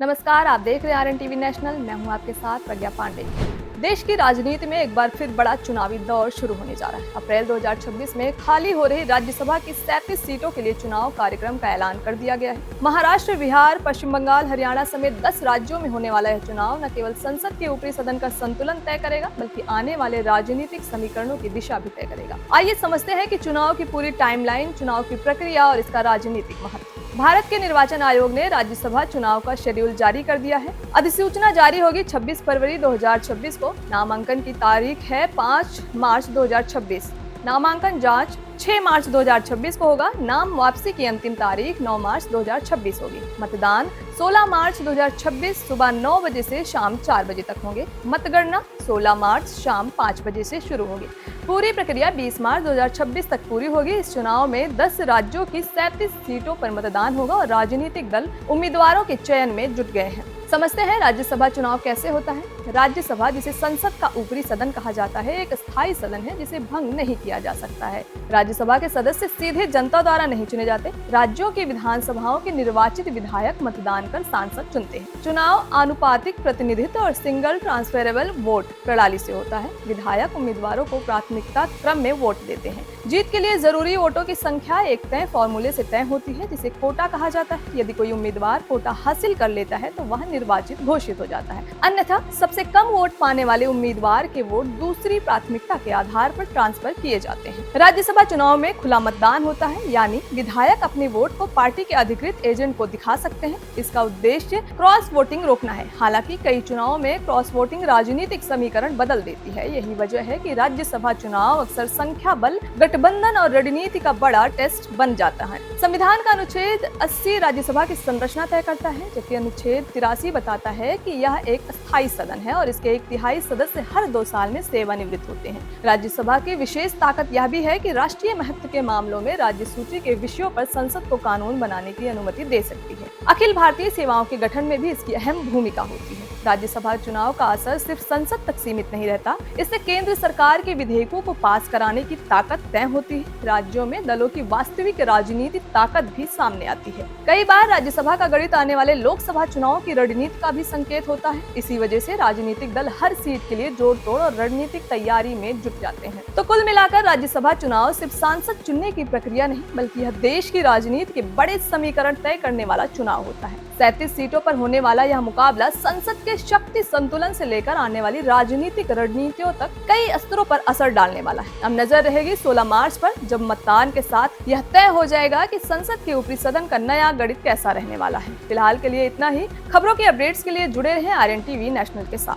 नमस्कार, आप देख रहे हैं आरएन टीवी नेशनल। मैं हूं आपके साथ प्रज्ञा पांडे। देश की राजनीति में एक बार फिर बड़ा चुनावी दौर शुरू होने जा रहा है। अप्रैल 2026 में खाली हो रही राज्यसभा की 37 सीटों के लिए चुनाव कार्यक्रम का ऐलान कर दिया गया है। महाराष्ट्र, बिहार, पश्चिम बंगाल, हरियाणा समेत 10 राज्यों में होने वाला यह चुनाव न केवल संसद के ऊपरी सदन का संतुलन तय करेगा, बल्कि आने वाले राजनीतिक समीकरणों की दिशा भी तय करेगा। आइए समझते हैं कि चुनाव की पूरी टाइमलाइन, चुनाव की प्रक्रिया और इसका राजनीतिक महत्व। भारत के निर्वाचन आयोग ने राज्यसभा चुनाव का शेड्यूल जारी कर दिया है। अधिसूचना जारी होगी 26 फरवरी 2026 को। नामांकन की तारीख है 5 मार्च 2026। नामांकन जांच 6 मार्च 2026 को होगा। नाम वापसी की अंतिम तारीख 9 मार्च 2026 होगी। मतदान 16 मार्च 2026 सुबह 9 बजे से शाम 4 बजे तक होंगे। मतगणना 16 मार्च शाम 5 बजे से शुरू होगी। पूरी प्रक्रिया 20 मार्च 2026 तक पूरी होगी। इस चुनाव में 10 राज्यों की 37 सीटों पर मतदान होगा और राजनीतिक दल उम्मीदवारों के चयन में जुट गए हैं। समझते हैं राज्यसभा चुनाव कैसे होता है। राज्यसभा, जिसे संसद का ऊपरी सदन कहा जाता है, एक स्थायी सदन है जिसे भंग नहीं किया जा सकता है। राज्यसभा के सदस्य सीधे जनता द्वारा नहीं चुने जाते। राज्यों की विधानसभाओं के निर्वाचित विधायक मतदान कर सांसद चुनते हैं। चुनाव आनुपातिक प्रतिनिधित्व और सिंगल ट्रांसफरेबल वोट प्रणाली से होता है। विधायक उम्मीदवारों को प्राथमिकता क्रम में वोट देते हैं। जीत के लिए जरूरी वोटों की संख्या एक तय फॉर्मूले से तय होती है, जिसे कोटा कहा जाता है। यदि कोई उम्मीदवार कोटा हासिल कर लेता है तो वह निर्वाचित घोषित हो जाता है। अन्यथा सबसे कम वोट पाने वाले उम्मीदवार के वोट दूसरी प्राथमिकता के आधार पर ट्रांसफर किए जाते हैं। राज्यसभा चुनाव में खुला मतदान होता है, यानी विधायक अपने वोट को पार्टी के अधिकृत एजेंट को दिखा सकते हैं। इसका उद्देश्य क्रॉस वोटिंग रोकना है। हालांकि कई चुनावों में क्रॉस वोटिंग राजनीतिक समीकरण बदल देती है। यही वजह है कि राज्यसभा चुनाव अक्सर संख्या बल, गठबंधन और रणनीति का बड़ा टेस्ट बन जाता है। संविधान का अनुच्छेद 80 राज्यसभा की संरचना तय करता है, जबकि अनुच्छेद 83 बताता है कि यह एक स्थायी सदन है और इसके 1/3 सदस्य हर 2 साल में सेवानिवृत्त होते हैं। राज्यसभा की विशेष ताकत यह भी है कि राष्ट्रीय महत्व के मामलों में राज्य सूची के विषयों पर संसद को कानून बनाने की अनुमति दे सकती है। अखिल भारतीय सेवाओं के गठन में भी इसकी अहम भूमिका होती है। राज्यसभा चुनाव का असर सिर्फ संसद तक सीमित नहीं रहता, इससे केंद्र सरकार के विधेयकों को पास कराने की ताकत तय होती है। राज्यों में दलों की वास्तविक राजनीतिक ताकत भी सामने आती है। कई बार राज्यसभा का गणित आने वाले लोकसभा चुनाव की रणनीति का भी संकेत होता है। इसी वजह से राजनीतिक दल हर सीट के लिए जोड़ तोड़ और रणनीतिक तैयारी में जुट जाते हैं। तो कुल मिलाकर राज्यसभा चुनाव सिर्फ सांसद चुनने की प्रक्रिया नहीं, बल्कि यह देश की राजनीति के बड़े समीकरण तय करने वाला चुनाव होता है। 37 सीटों पर होने वाला यह मुकाबला संसद के शक्ति संतुलन से लेकर आने वाली राजनीतिक रणनीतियों तक कई स्तरों पर असर डालने वाला है। अब नजर रहेगी 16 मार्च पर, जब मतदान के साथ यह तय हो जाएगा कि संसद के ऊपरी सदन का नया गणित कैसा रहने वाला है। फिलहाल के लिए इतना ही। खबरों के अपडेट्स के लिए जुड़े रहें आरएन टीवी नेशनल के साथ।